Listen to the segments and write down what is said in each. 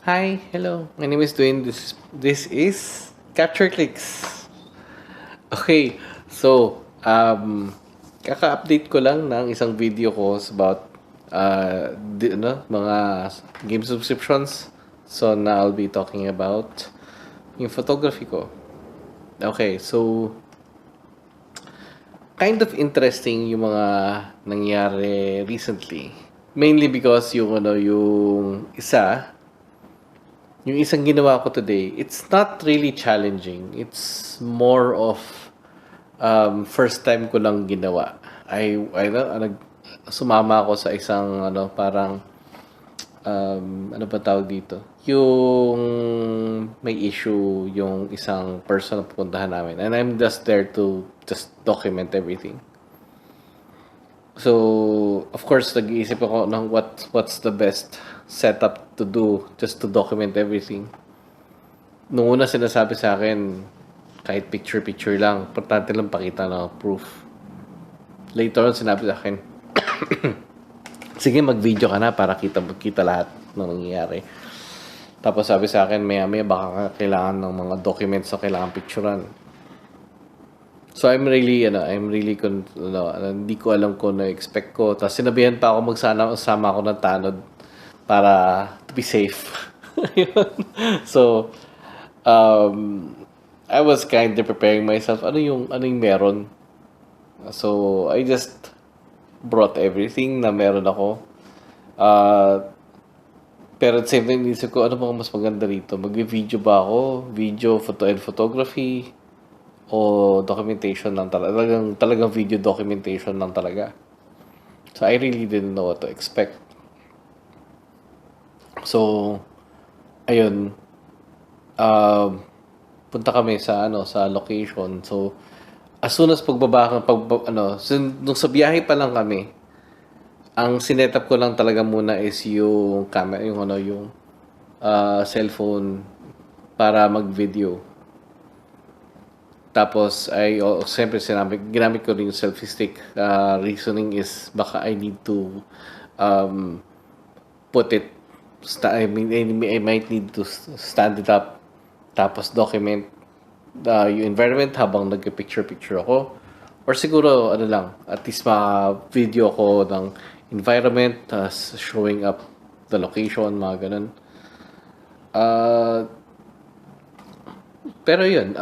Hi, hello. My name is Dwayne. This is Capture Clicks. Okay, so kaka-update ko lang ng isang video ko about mga game subscriptions. So now I'll be talking about yung photography ko. Okay, so kind of interesting yung mga nangyari recently. Mainly because yung isang ginawa ko today, it's not really challenging. It's more of first time ko lang ginawa. Sumama ako sa isang parang ano ba tawag dito? Yung may issue yung isang person na pupuntahan namin. And I'm just there to just document everything. So, of course, nag-iisip ako ng what's the best setup to do just to document everything. Nung una sinasabi sa akin, kahit picture-picture lang, importante lang pakita na proof. Later on, sinabi sa akin, sige, mag-video ka na para kita lahat ng nangyayari. Tapos sabi sa akin, maya-maya baka kailangan ng mga documents na kailangan picturean. So I'm really hindi ko alam kung na-expect ko. Tapos sinabihan pa ako sama ako ng tanod para to be safe. So I was kind of preparing myself. Ano yung meron? So I just brought everything na meron ako. Pero at the same time, inisip ko, ano bang mas maganda rito? Mag-video ba ako? Video, photo and photography? O documentation lang talagang video documentation lang talaga. So I really didn't know what to expect. So ayun, punta kami sa location. So as soon as pagbaba nung sa biyahe pa lang kami, ang sinetup ko lang talaga muna is yung camera, yung cellphone para mag-video. Tapos siyempre ginamit ko rin yung selfie stick. Reasoning is baka I need to put it I might need to stand it up tapos document yung environment habang nagpi-picture ako, or siguro at least video ko ng environment showing up the location, mga ganun. Pero yun,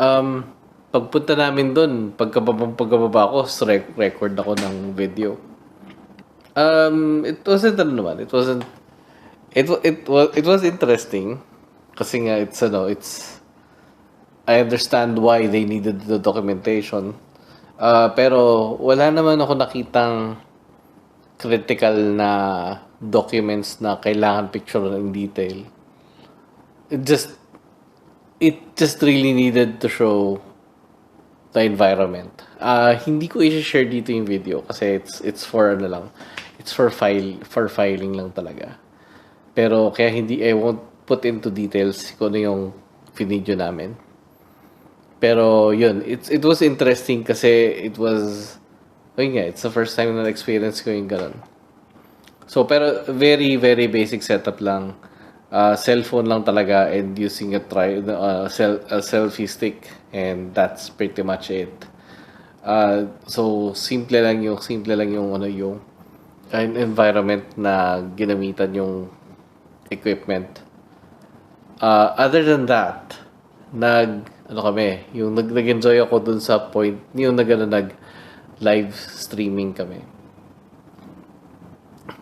pagpunta namin doon, pagkababa ko, record ako ng video. It was interesting kasi nga I understand why they needed the documentation. Pero wala naman ako nakitang critical na documents na kailangan picture in detail. It just really needed to show the environment. Hindi ko i-share dito yung video kasi it's for it's for filing lang talaga. Pero kaya I won't put into details kung ano yung video namin. Pero yun, it was interesting kasi it's the first time na experience ko yung ganun. So pero very very basic setup lang. Cellphone lang talaga and using a selfie stick, and that's pretty much it. So simple lang yung environment na ginamitan yung equipment. Other than that, nag-enjoy ako dun sa point yung nag-live streaming kami.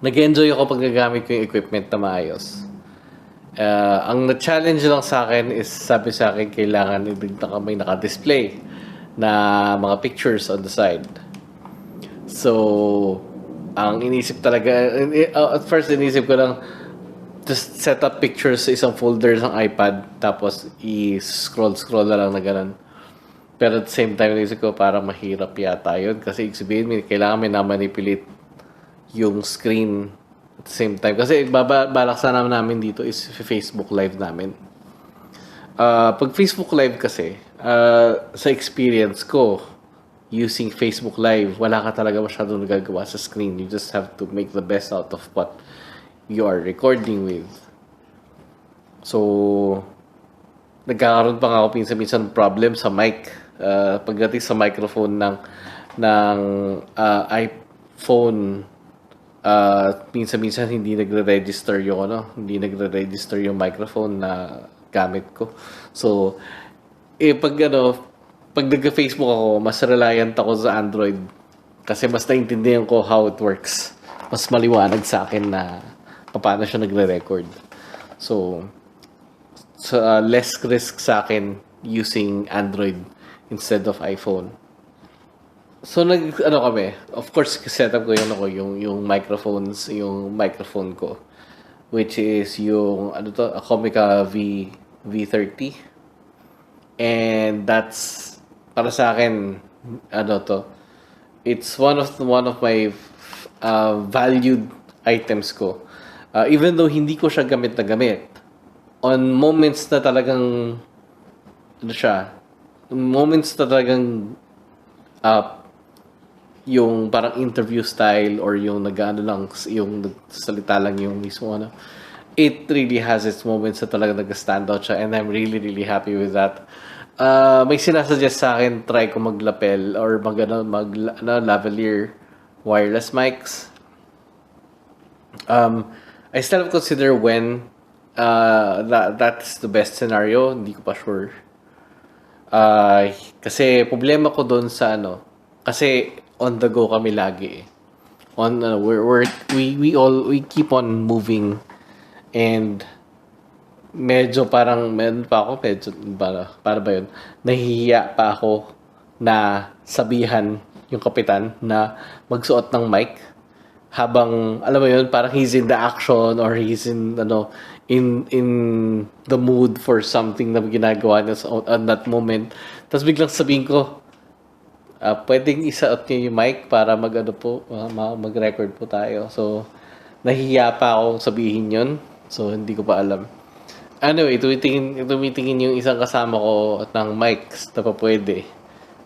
Nag-enjoy ako pag nagamit ko yung equipment na maayos. Ang na-challenge lang sa akin is, sabi sa akin, kailangan may naka-display na mga pictures on the side. So, ang inisip talaga, at first inisip ko lang, just set up pictures sa isang folder ng iPad, tapos i-scroll na lang na ganun. Pero at the same time, inisip ko, parang mahirap yata yun. Kasi sabihin, kailangan may na-manipulate yung screen at the same time. Kasi balak sana namin dito is Facebook Live namin. Pag Facebook Live kasi, sa experience ko, using Facebook Live, wala ka talaga masyadong nagagawa sa screen. You just have to make the best out of what you are recording with. So, nagkakaroon pa nga ako minsan-minsan ng problem sa mic. Pagdating sa microphone ng iPhone, minsan-minsan hindi nagre-register yung hindi nagre-register yung microphone na gamit ko. So, pag nag-Facebook ako, mas reliant ako sa Android kasi mas naintindihan ko how it works. Mas maliwanag sa akin na paano siya nagre-record. So, less risk sa akin using Android instead of iPhone. So kami, of course setup ko yung microphones, yung microphone ko, which is yung a Comica V30. And that's para sa akin it's one of my valued items ko. Even though hindi ko siya gamit na gamit, on moments na talagang moments na talagang yung parang interview style or yung yung nagsalita lang yung mismo it really has its moments na talagang nag-stand out siya, and I'm really really happy with that. May sinasuggest sa akin try ko maglapel or lavalier wireless mics. I still consider when that's the best scenario. Hindi ko pa sure. Kasi problema ko doon sa kasi on the go kami lagi. We keep on moving, and medyo parang meron pa ako para ba yun, nahihiya pa ako na sabihan yung kapitan na magsuot ng mic habang alam mo yun, parang he's in the action or he's in in the mood for something na ginagawa niya on that moment. Tapos biglang sabihin ko, pwedeng isuot niyo yung mic para mag-record po tayo. So nahihiya pa akong sabihin yun. So hindi ko pa alam. Anyway, tumitingin yung isang kasama ko ng mics na pa pwede.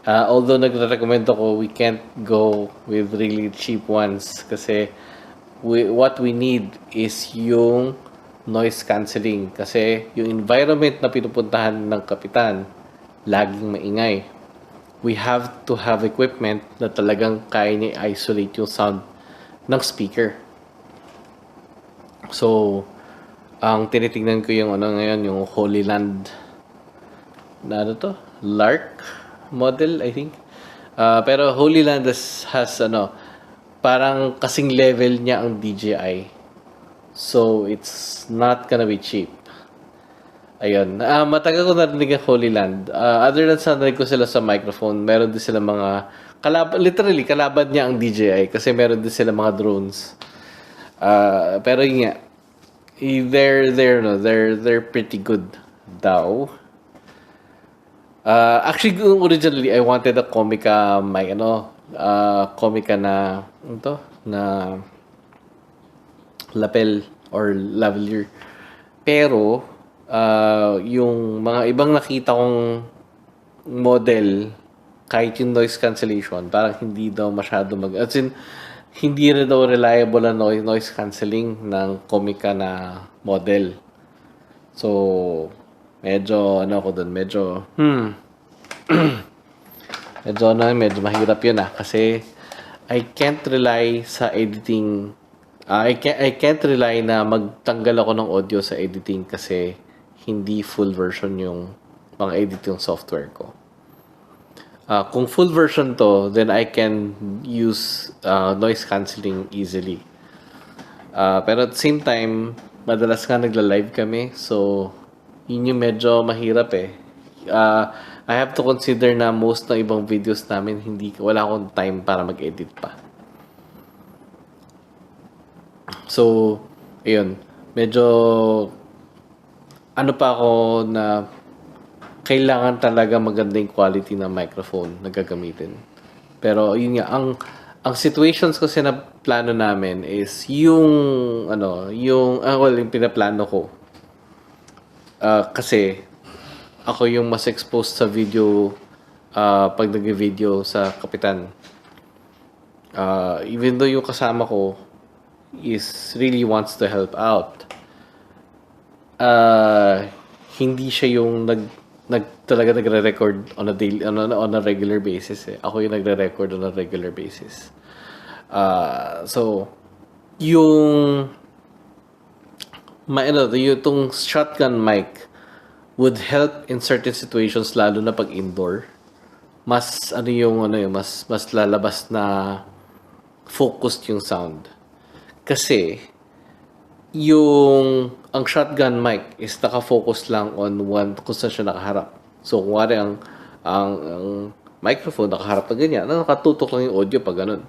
Although nagre-recommend ako, we can't go with really cheap ones kasi what we need is yung noise cancelling kasi yung environment na pinupuntahan ng kapitan laging maingay. We have to have equipment na talagang kaya niya isolate yung sound ng speaker. So, ang tinitingnan ko yung ngayon, yung Holy Land na Lark model, I think. Pero Holy Land has parang kasing level niya ang DJI. So, it's not gonna be cheap. Ayun. Matagal ko narinig ang Holy Land. Other than sa narinig ko sila sa microphone, meron din sila mga literally kalaban niya ang DJI kasi meron din sila mga drones. Pero yun nga, they're pretty good daw. Actually, originally I wanted a Comica mic, Comica na na lapel or lavalier. Pero yung mga ibang nakita kong model, kahit yung noise cancellation, parang hindi daw masyado hindi rin daw reliable na noise cancelling ng Comica na model. So, medyo ako dun, medyo medyo mahirap yun kasi I can't rely sa editing. I can't rely na magtanggal ako ng audio sa editing kasi hindi full version yung mga editing software ko. Kung full version to, then I can use noise cancelling easily. Pero at the same time, madalas nga nagla-live kami, so yun yung medyo mahirap I have to consider na most ng ibang videos namin wala akong time para mag-edit pa. So, ayun, medyo pa ako na kailangan talaga magandang quality ng microphone na gagamitin. Pero yun nga, ang situations kasi na plano namin is yung pinaplano ko. Kasi ako yung mas exposed sa video pag nag-video sa kapitan. Even though yung kasama ko is really wants to help out. uh, hindi siya yung talaga nagre-record on a daily on a regular basis eh. Ako yung nagre-record on a regular basis. So yung yung shotgun mic would help in certain situations lalo na pag indoor. Mas mas lalabas na focused yung sound. Kasi ang shotgun mic is naka-focus lang on one kung saan siya nakaharap. So, kung wari ang microphone nakaharap na ganyan, nakatutok lang yung audio pag ganun.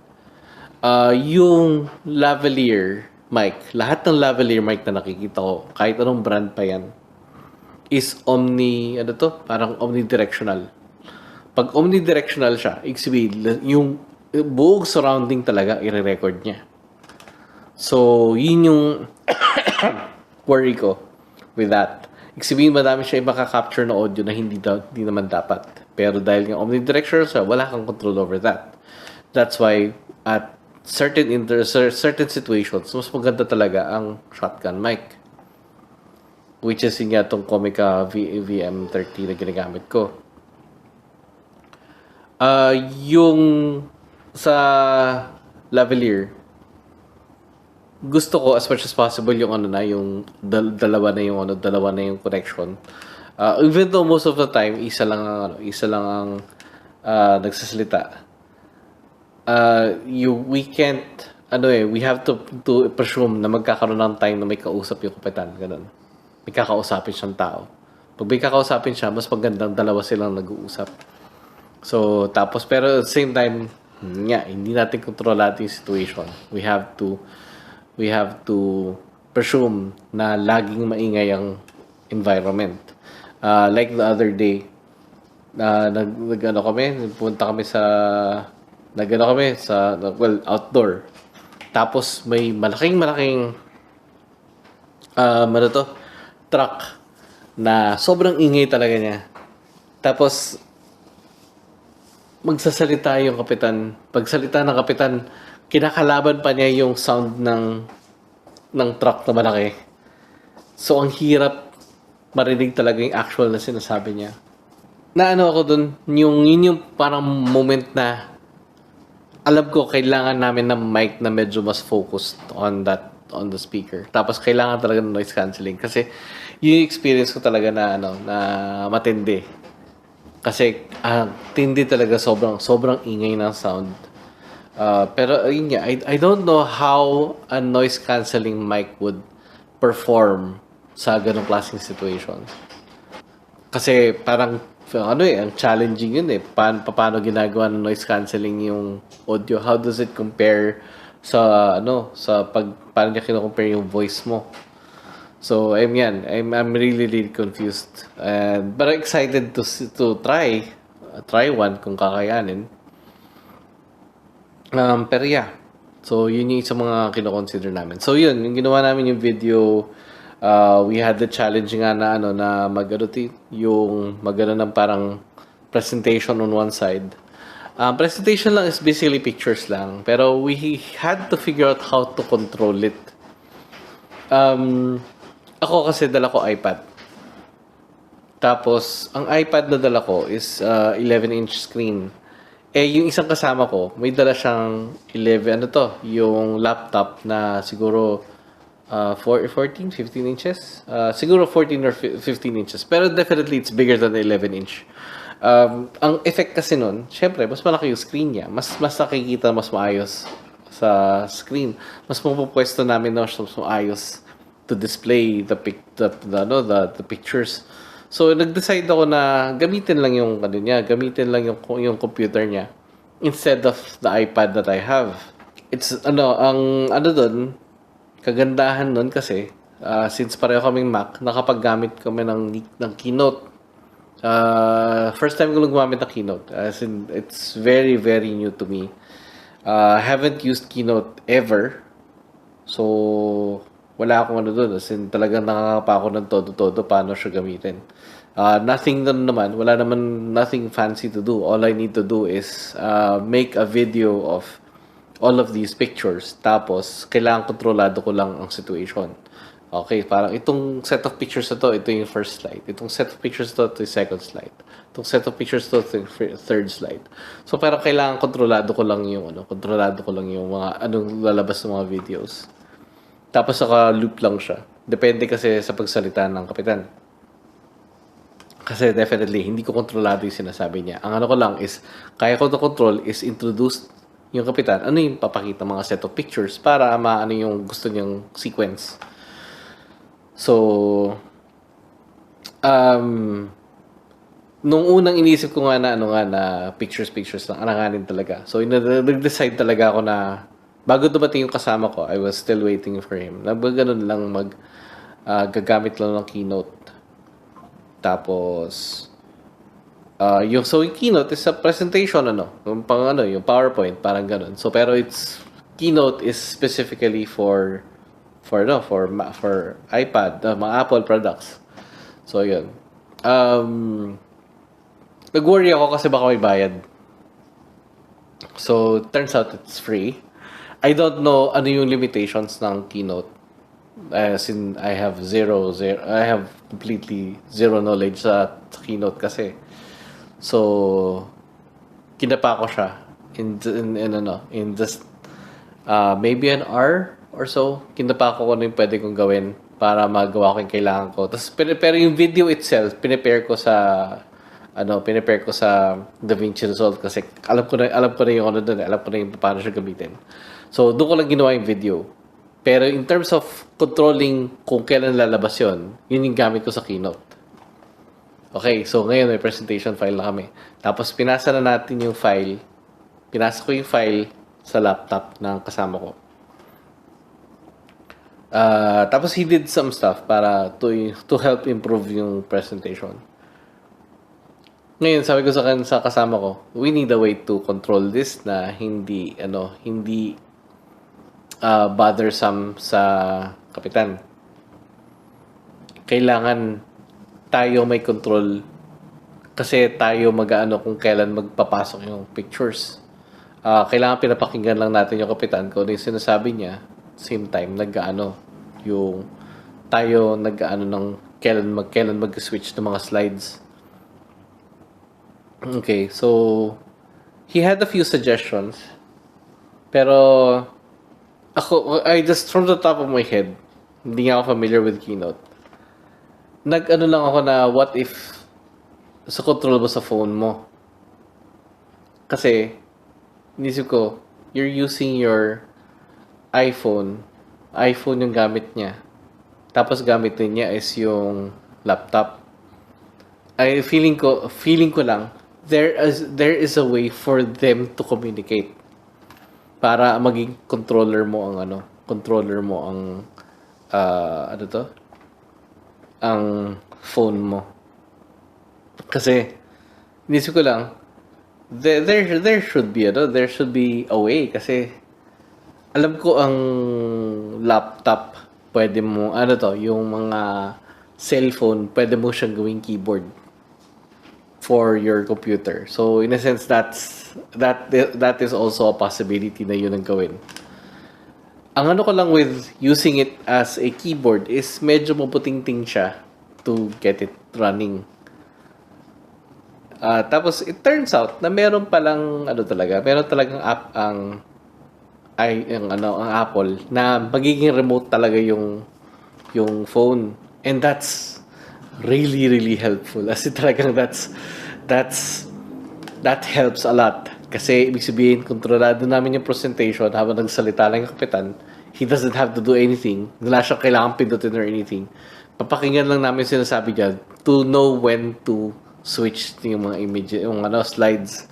Yung lavalier mic, lahat ng lavalier mic na nakikita ko, kahit anong brand pa yan, is parang omnidirectional. Pag omnidirectional siya, ibig yung buong surrounding talaga i-record niya. So, yun yung worry ko with that. Ibig madami siya makaka-capture na audio na hindi naman dapat. Pero dahil yung omnidirectional siya, wala kang control over that. That's why at certain situations, mas maganda talaga ang shotgun mic. Which is yung itong Comica VM30 na ginagamit ko. Yung sa lavalier, gusto ko as much as possible yung yung dalawa na yung connection. Even though most of the time isa lang ang nagsasalita. We have to presume na magkakaroon ng time na may kausap yung kapitan, ganun. May kakausapin siyang tao. Pag may kakausapin siya, mas magandang dalawa silang nag-uusap. So, tapos, pero at the same time, hindi natin kontrolado yung situation. We have to presume na laging maingay ang environment. Like the other day, punta kami sa outdoor. Tapos may malaking truck na sobrang ingay talaga niya. Tapos magsasalita yung kapitan. Pagsalita ng kapitan, kinakalaban pa niya yung sound ng truck na malaki. So ang hirap marinig talaga yung actual na sinasabi niya. Ako dun, yun yung parang moment na alam ko kailangan namin ng mic na medyo mas focused on the speaker. Tapos kailangan talaga ng noise cancelling kasi yung experience ko talaga na matindi. Kasi tindi talaga, sobrang ingay ng sound. Pero yun nga, I don't know how a noise cancelling mic would perform sa ganong klaseng situation. Kasi parang ang challenging yun eh. Paano ginagawa ng noise cancelling yung audio? How does it compare sa paano niya kino-compare yung voice mo? So, I'm really confused. But excited to try one kung kakayanin. Pero yeah. So, yun yung isang mga kino-consider namin. So, yun, yung ginawa namin yung video, we had the challenge nga na yung ng parang presentation on one side. Presentation lang is basically pictures lang. Pero we had to figure out how to control it. Ako kasi dala ko iPad. Tapos, ang iPad na dala ko is 11-inch screen. Yung isang kasama ko, may dala siyang 11, yung laptop na siguro 14, 15 inches. Siguro 14 or 15 inches. Pero definitely, it's bigger than 11-inch. Ang effect kasi nun, syempre, mas malaki yung screen niya. Mas nakikita, mas maayos sa screen. Mas mapupwesto namin na mas maayos to display the pictures. So, nag-decide ako na gamitin lang yung yung computer niya instead of the iPad that I have. It's doon, kagandahan nun kasi since pareho kaming Mac, nakapaggamit kami ng Keynote. First time ko lang gumamit ng Keynote. As in, it's very, very new to me. Haven't used Keynote ever. So, wala akong doon. As in, talagang nakakapa ako ng todo-todo paano siya gamitin. Nothing fancy to do. All I need to do is make a video of all of these pictures. Tapos, kailangan kontrolado ko lang ang situation. Okay, parang itong set of pictures na to, ito yung first slide. Itong set of pictures to, ito yung second slide. Itong set of pictures to, ito yung third slide. So, pero kailangan kontrolado ko lang yung mga, anong lalabas ng mga videos. Tapos, naka-loop lang siya. Depende kasi sa pagsalita ng kapitan. Kasi definitely, hindi ko kontrolado yung sinasabi niya. Ang ano ko lang is, kaya ko to control is introduce yung kapitan. Ano yung papakita mga set of pictures para maano yung gusto niyang sequence. So, nung unang inisip ko nga na na pictures lang, alanganin talaga. So, nag-decide talaga ako na bago dumating yung kasama ko, I was still waiting for him. Ganun lang gagamit lang ng Keynote. Tapos, yung Keynote is a presentation, yung yung PowerPoint, parang ganun. So, pero Keynote is specifically for iPad, mga Apple products. So, yun. Nag-worry ako kasi baka may bayad. So, turns out it's free. I don't know ano yung limitations ng Keynote. Since I have I have completely zero knowledge sa Keynote kasi. So, kinapa ko siya in just maybe an hour or so. Kinapa ko ano yung pwede kong gawin para magawa ko yung kailangan ko. Tapos, pero yung video itself, pinipare ko sa DaVinci Resolve kasi alam ko na yung alam ko na yung paano siya gamitin. So, doon ko lang ginawa yung video. Pero in terms of controlling kung kailan lalabas yun yung gamit ko sa Keynote. Okay, so ngayon may presentation file na kami. Tapos pinasa na natin yung file. Pinasa ko yung file sa laptop ng kasama ko. Tapos he did some stuff para to help improve yung presentation. Ngayon, sabi ko sa kasama ko, we need a way to control this na hindi bothersome sa kapitan. Kailangan tayo may control kasi tayo kung kailan magpapasok yung pictures. Kailangan pinapakinggan lang natin yung kapitan kung ano yung sinasabi niya. Same time, yung tayo ng kailan mag-switch ng mga slides. Okay, so he had a few suggestions. Pero I just from the top of my head, hindi nga ako familiar with Keynote. Lang ako na what if sa control mo sa phone mo. Kasi inisip ko, you're using your iPhone yung gamit niya. Tapos gamit din niya is yung laptop. Feeling ko lang there is a way for them to communicate para maging controller mo ang ang phone mo. Kasi inisip ko lang there should be a way kasi alam ko ang laptop pwede mo yung mga cellphone pwede mo siyang gawing keyboard for your computer. So in a sense that is also a possibility na yun ang gawin. Ang ko lang with using it as a keyboard is medyo maputingting siya to get it running. Tapos it turns out na meron talagang app ang Apple na magiging remote talaga yung phone, and that's really helpful. As in talagang that helps a lot. Kasi ibig sabihin, kontrolado namin yung presentation habang nagsalita lang yung kapitan. He doesn't have to do anything. Wala siyang kailangan pindutin or anything. Papakinggan lang namin sinasabi niya to know when to switch yung mga image, yung slides.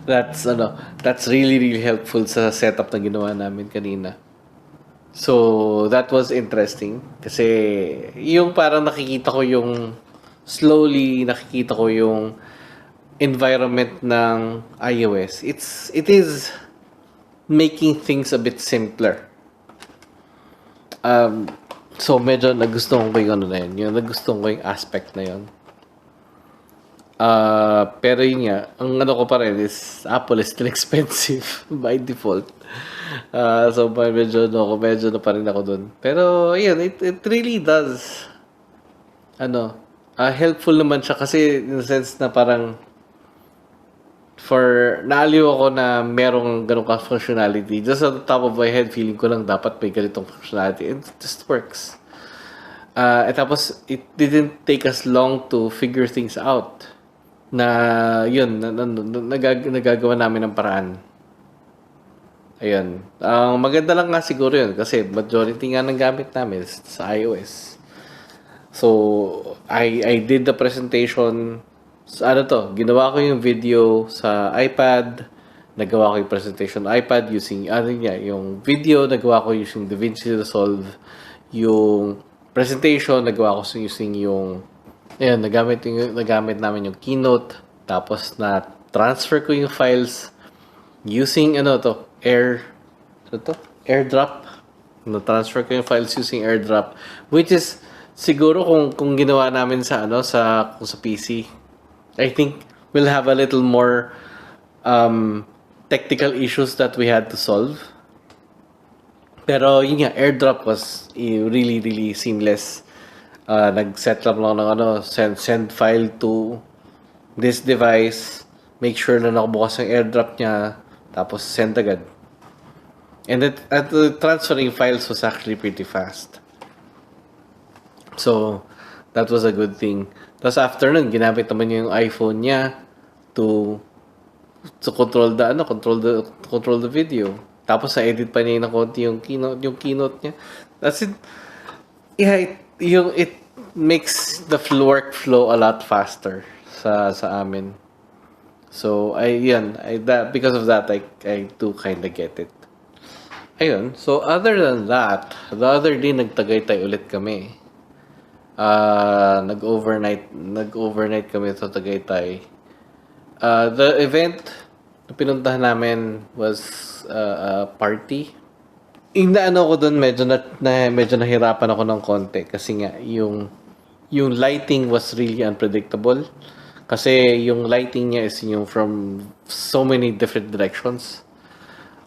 That's really helpful sa setup na ginawa namin kanina. So, that was interesting. Kasi, yung parang slowly nakikita ko yung environment ng iOS. It is making things a bit simpler. So, medyo nagustuhan ko yung nagustuhan ko yung aspect na yun. Pero yun nga, ang ano ko pa rin is Apple is still expensive by default. So medyo na pa rin ako dun. Pero yun, it really does ano, helpful naman siya kasi in the sense na parang naaliw ako na merong ganong ka functionality. Just at the top of my head, feeling ko lang dapat may ganitong functionality. And it just works. Tapos, it didn't take us long to figure things out. Na, yun, nagagawa namin ng paraan. Ayun. Ang maganda lang nga siguro yun kasi majority nga ng gamit namin is sa iOS. So, I did the presentation sa ginawa ko yung video sa iPad, nagawa ko yung presentation iPad using, yung video, nagawa ko using DaVinci Resolve, yung presentation, nagawa ko using nagamit namin yung Keynote, tapos transfer ko yung files using, AirDrop. Na-transfer ko yung files using AirDrop, which is, siguro kung ginawa namin sa PC, I think we'll have a little more technical issues that we had to solve. Pero yun nga, AirDrop was really really seamless. Nag-set up lang ng send file to this device, make sure na nakabukas ang AirDrop niya, tapos send agad. And the transferring files was actually pretty fast. So, that was a good thing. Tapos after nun, ginamit naman niya yung iPhone niya to control the video. Tapos na-edit pa niya ng konti yung keynote niya. That's it. Yeah, it makes the workflow a lot faster sa amin. So, because of that, I do kind of get it. Ayun. So, other than that, the other day, nagtagaytay ulit kami. Nag-overnight kami sa Tagaytay. The event na pinuntahan namin was a party. Inaano ko doon, medyo nahirapan ako ng konti kasi nga yung lighting was really unpredictable. Kasi yung lighting niya is yung from so many different directions.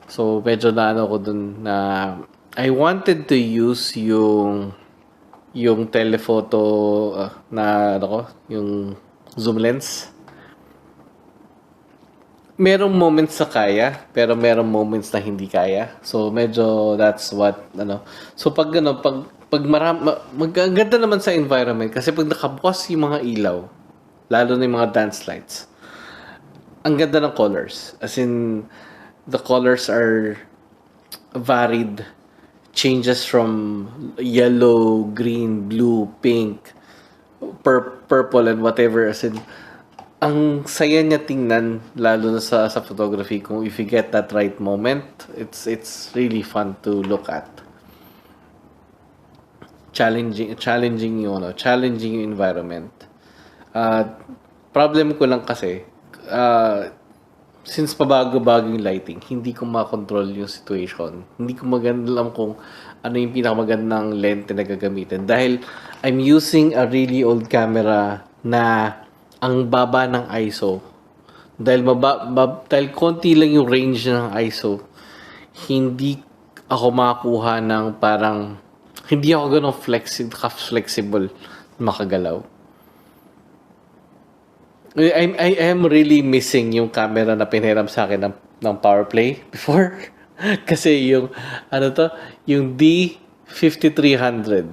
So medyo naano ko doon na I wanted to use yung telephoto yung zoom lens. Merong moments na kaya, pero merong moments na hindi kaya. So medyo that's what So pag maganda naman sa environment kasi pag nakabukas yung mga ilaw, lalo na yung mga dance lights, ang ganda ng colors. As in, the colors are varied. Changes from yellow, green, blue, pink, purple, and whatever. As in, ang saya niya tingnan, lalo na sa photography. Kung if you get that right moment, it's really fun to look at. Challenging yung environment. Problem ko lang kasi, since pabago-bago yung lighting, hindi ko makontrol yung situation. Hindi ko alam kung ano yung pinakamagandang lente na gagamitin. Dahil I'm using a really old camera na ang baba ng ISO. Dahil konti lang yung range ng ISO, hindi ako makakuha ng parang, hindi ako ganun flexible makagalaw. I am really missing yung camera na pinahiram sa akin ng PowerPlay before. Kasi yung D5300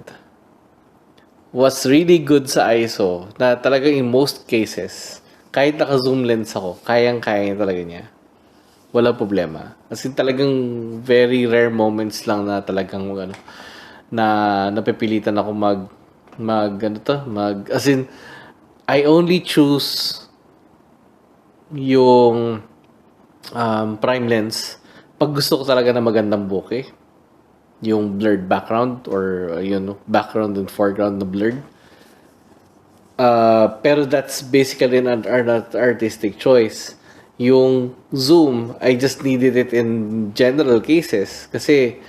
was really good sa ISO na talaga in most cases, kahit naka-zoom lens ako, kayang-kaya talaga niya. Wala problema. Kasi talagang very rare moments lang na talagang na napipilitan ako as in, I only choose yung prime lens pag gusto ko talaga na magandang bokeh. Yung blurred background or background and foreground na blurred. Pero that's basically an artistic choice. Yung zoom, I just needed it in general cases. Kasi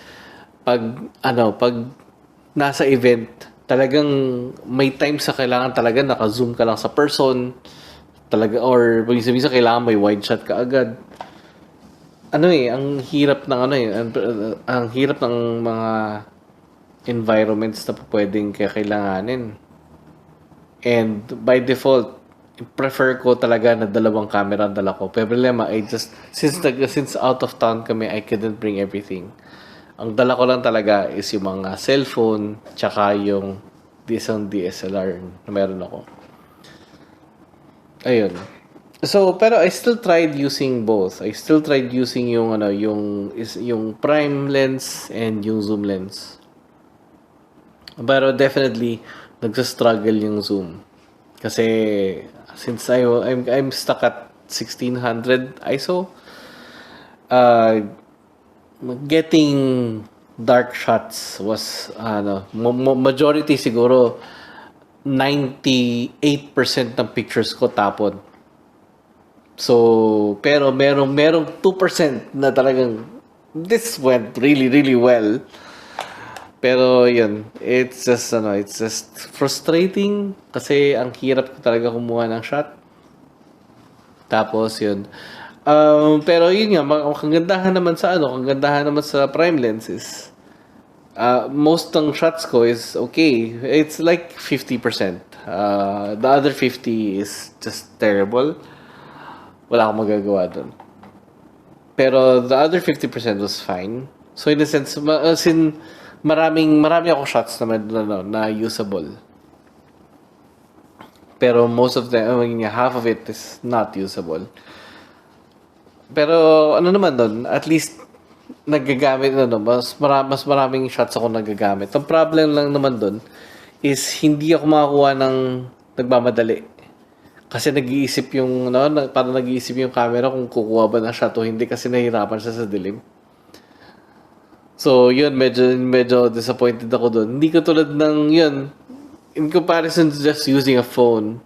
pag nasa event, talagang may time sa kailangan talaga naka-zoom ka lang sa person talaga, or minsan kailangan may wide shot ka agad. Ano eh, ang hirap ng ano eh, ang hirap ng mga environments na pwedeng kailanganin. And by default, prefer ko talaga na dalawang camera ang dala ko. Pero problema, since out of town kami, I couldn't bring everything. Ang dala ko lang talaga is yung mga cellphone, tsaka yung isang DSLR na meron ako. Ayun. So, pero I still tried using both. I still tried using yung yung prime lens and yung zoom lens. Pero definitely nagsa-struggle yung zoom. Kasi since I'm stuck at 1600 ISO, getting dark shots was majority siguro 98% ng pictures ko tapon. So, pero merong 2% na talagang this went really, really well. Pero yun, it's just frustrating kasi ang hirap ko talaga kumuha ng shot. Tapos yun. Pero yun nga, kagandahan naman sa prime lenses. Most ng shots ko is okay. It's like 50%. The other 50 is just terrible. Wala akong magagawa doon. Pero the other 50% was fine. So in a sense, marami ako shots na usable. Pero most of them, half of it is not usable. Pero ano naman doon, at least nagagamit mas maraming shots ako nagagamit. Ang problem lang naman doon is hindi ako makakuha ng nagmamadali. Kasi nag-iisip yung parang nag-iisip yung camera kung kukuha ba ng shot o hindi kasi nahihirapan siya sa dilim. So, yun, medyo disappointed ako doon. Hindi ko tulad ng yun, in comparison to just using a phone.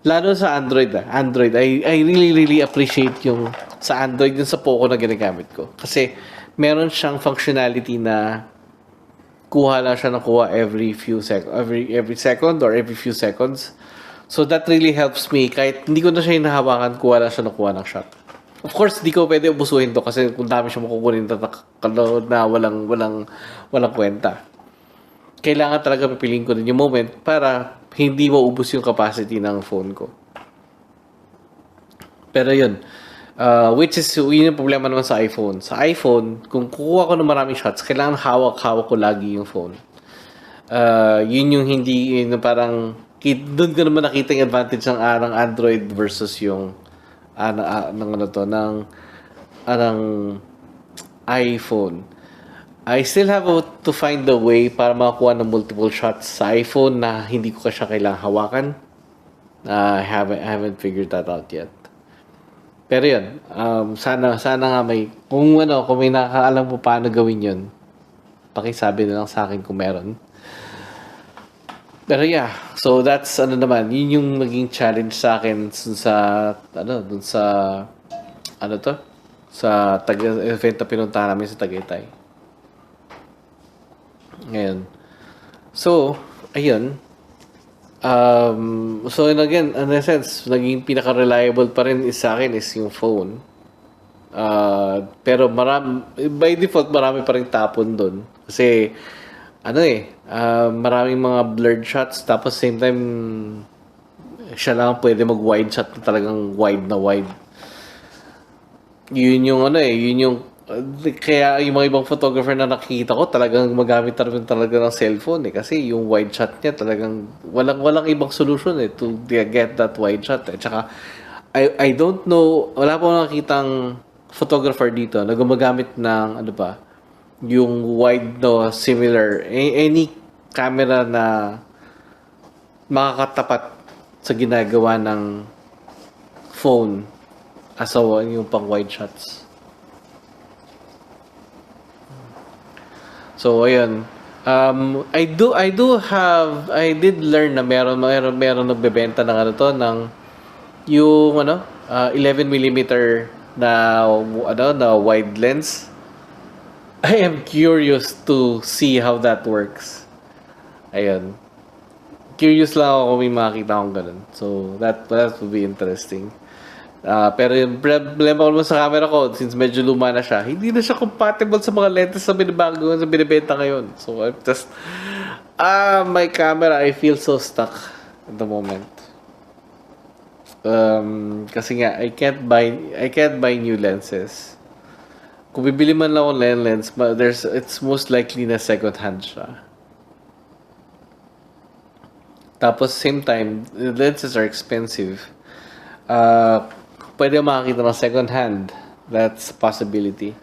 Lalo sa Android, I really appreciate yung sa Android, yung sa Poco na ginagamit ko. Kasi, meron siyang functionality na kuha lang siya ng kuha every second or every few seconds. So, that really helps me. Kahit hindi ko na siya hinahawakan, kuha lang siya ng kuha ng shot. Of course, di ko pwede ubusuhin to kasi kung dami siya makukunin na walang kwenta. Kailangan talaga pipiliin ko din yung moment para hindi maubos yung capacity ng phone ko. Pero yun, which is yun yung problema naman sa iPhone. Sa iPhone, kung kukuha ko ng maraming shots, kailangan hawak ko lagi yung phone. Yun yung hindi, yun parang, doon ko naman nakita yung advantage ng Android versus yung ng iPhone. I still have to find the way para makakuha ng multiple shots sa iPhone na hindi ko siya kailangang hawakan. I haven't figured that out yet. Pero yun, sana nga kung may nakakaalam mo paano gawin yun, pakisabi na lang sa akin kung meron. Pero yeah, so that's yun yung naging challenge sa akin sa event na pinuntahan namin sa Tagaytay. Ngayon. So, ayun. So again, in a sense, naging pinaka-reliable pa rin sa akin is yung phone. Pero by default, marami pa rin tapon doon. Kasi, maraming mga blurred shots, tapos same time, siya lang pwede mag-wide shot na talagang wide na wide. Yun yung kaya yung mga ibang photographer na nakikita ko talagang magamit talaga ng cellphone kasi yung wide shot niya talagang walang ibang solution to get that wide shot Tsaka I don't know, wala pa akong nakitang photographer dito na gumagamit ng yung wide similar any camera na makakatapat sa ginagawa ng phone as yung pang wide shots. So ayun. I did learn na meron nagbebenta ng yung 11mm na wide lens. I am curious to see how that works. Ayun. curious lang ako kung may makakita akong ganun. So, that would be interesting. Pero yung problema ko naman sa camera ko, since medyo luma na siya, hindi na siya compatible sa mga lenses na binabago sa binibenta ngayon. So, I'm just, my camera, I feel so stuck at the moment. Kasi nga, I can't buy new lenses. Kung bibili man lang ako ng lens, it's most likely na second hand siya. Tapos, same time, the lenses are expensive. Pwede makakita ng second hand. That's a possibility.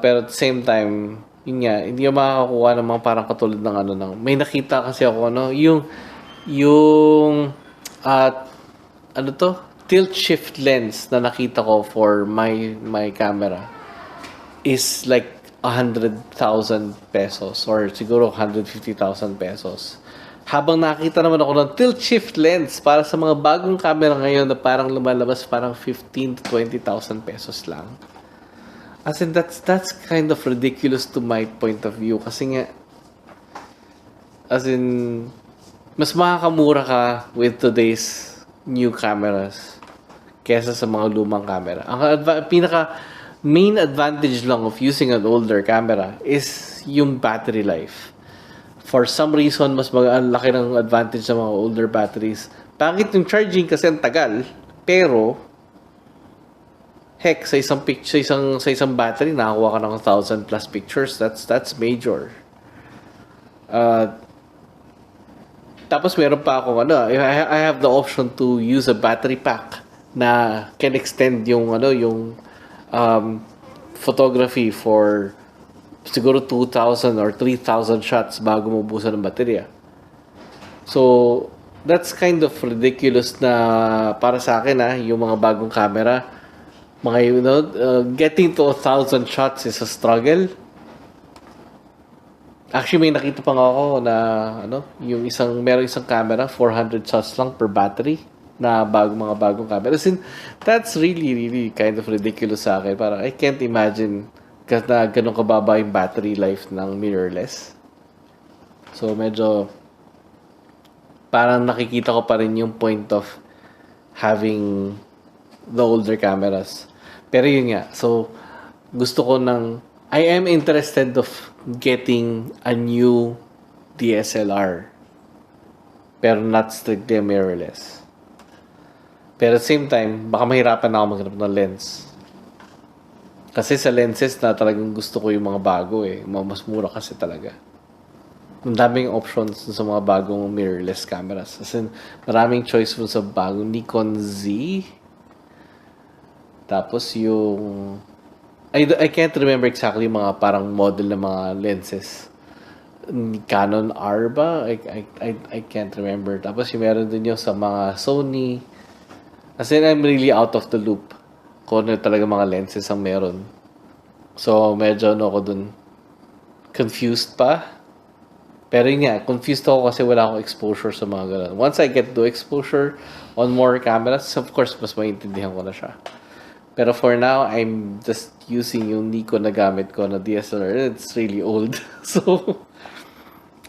Pero at the same time, yun nga, hindi ako makakakuha ng mga parang katulad ng may nakita kasi ako, yung, tilt shift lens na nakita ko for my camera is like 100,000 pesos or siguro 150,000 pesos. Habang nakita naman ako ng tilt shift lens para sa mga bagong camera ngayon na parang lumalabas parang 15 to 20,000 pesos lang. As in, that's kind of ridiculous to my point of view kasi nga, as in, mas makakamura ka with today's new cameras kesa sa mga lumang camera. Ang main advantage lang of using an older camera is yung battery life. For some reason, mas laki ng advantage ng mga older batteries. Bakit yung charging kasi ang tagal, pero heck, sa isang battery nakakuha ka ng 1,000 plus pictures. That's major. Tapos meron pa akong I have the option to use a battery pack na can extend yung photography for siguro 2,000 or 3,000 shots bago mabusan ng baterya. So, that's kind of ridiculous na para sa akin yung mga bagong camera, getting to 1,000 shots is a struggle. Actually, may nakita pa nga ako na merong isang camera, 400 shots lang per battery na mga bagong camera. That's really, really kind of ridiculous sa akin. Parang I can't imagine na ganun kababa yung battery life ng mirrorless. So, medyo parang nakikita ko pa rin yung point of having the older cameras. Pero yun nga, so, I am interested of getting a new DSLR. Pero not strictly a mirrorless. Pero at the same time, baka mahirapan na ako maghanap ng lens. Kasi sa lenses na talagang gusto ko yung mga bago mas mura kasi talaga. Ang daming options sa mga bagong mirrorless cameras. As in, maraming choice sa bagong Nikon Z. Tapos yung I can't remember exactly mga parang model ng mga lenses. Canon R ba? I can't remember. Tapos yung meron din yung sa mga Sony. As in, I'm really out of the loop kung ano talaga mga lenses ang meron. So, medyo ako dun confused pa. Pero yun nga, confused ako kasi wala akong exposure sa mga ganun. Once I get to exposure on more cameras, of course, mas maintindihan ko na siya. Pero for now, I'm just using yung Nikon na gamit ko na DSLR. It's really old. So,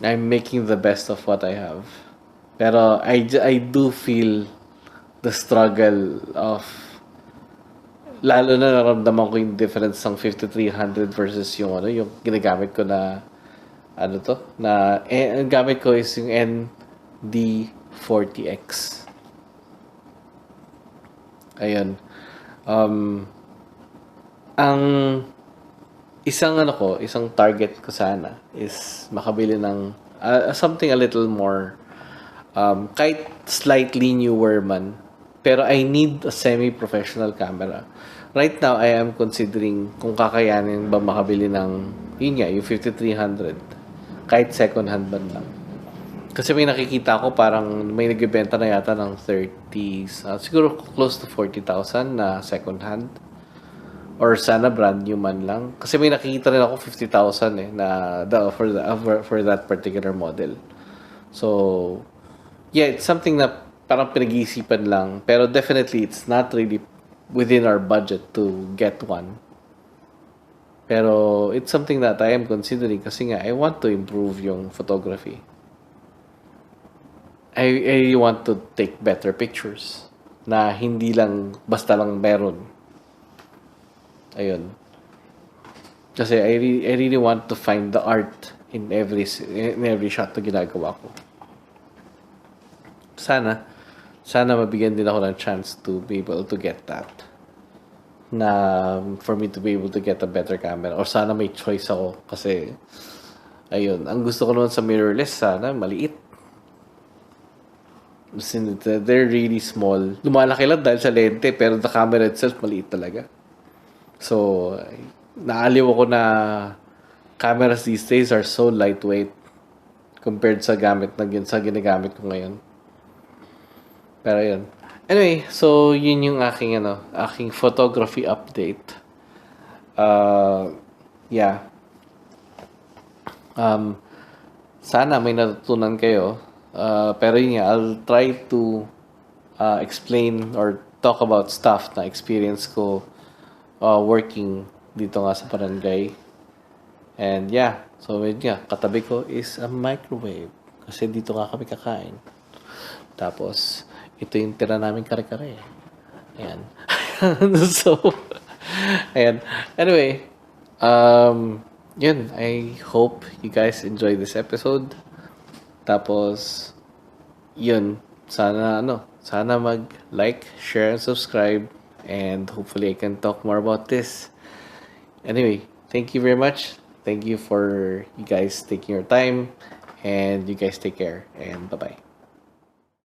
I'm making the best of what I have. Pero I do feel the struggle of, lalo na naramdaman ko yung difference ng 5300 versus yung yung ginagamit ko na ang gamit ko is yung ND40X. Ayun. Ang isang target ko sana is makabili ng something a little more kahit slightly newer man, pero I need a semi-professional camera. Right now, I am considering kung kakayanin ba makabili ng yung 5300 kahit second hand man lang. Kasi may nakikita ko parang may nagbebenta na yata ng 30s, siguro close to 40,000 na second hand. Or sana brand new man lang. Kasi may nakikita rin ako 50,000 for that particular model. So, yeah, it's something na parang pinag-iisipan lang. Pero definitely, it's not really within our budget to get one. Pero it's something that I am considering kasi nga I want to improve yung photography. I really want to take better pictures na hindi lang basta lang meron. Ayun. Kasi I really want to find the art in every shot na ginagawa ko. Sana mabigyan din ako ng chance to be able to get that. Na for me to be able to get a better camera. Or sana may choice ako. Kasi, ayun. Ang gusto ko naman sa mirrorless, sana maliit. They're really small. Lumalaki lang dahil sa lente, pero the camera itself, maliit talaga. So, naaliw ako na cameras these days are so lightweight compared sa sa ginagamit ko ngayon. Pero yun. Anyway, so yun yung aking photography update. Yeah. Sana may natutunan kayo. Pero yun nga, I'll try to explain or talk about stuff na experience ko working dito nga sa barangay. And yeah, so yun nga, katabi ko is a microwave. Kasi dito nga kami kakain. Tapos, ito yung tira namin kare-kare. Ayan. So, ayan. Anyway, yun. I hope you guys enjoy this episode. Tapos, yun. Sana mag-like, share, and subscribe. And hopefully I can talk more about this. Anyway, thank you very much. Thank you for you guys taking your time. And you guys take care. And bye-bye.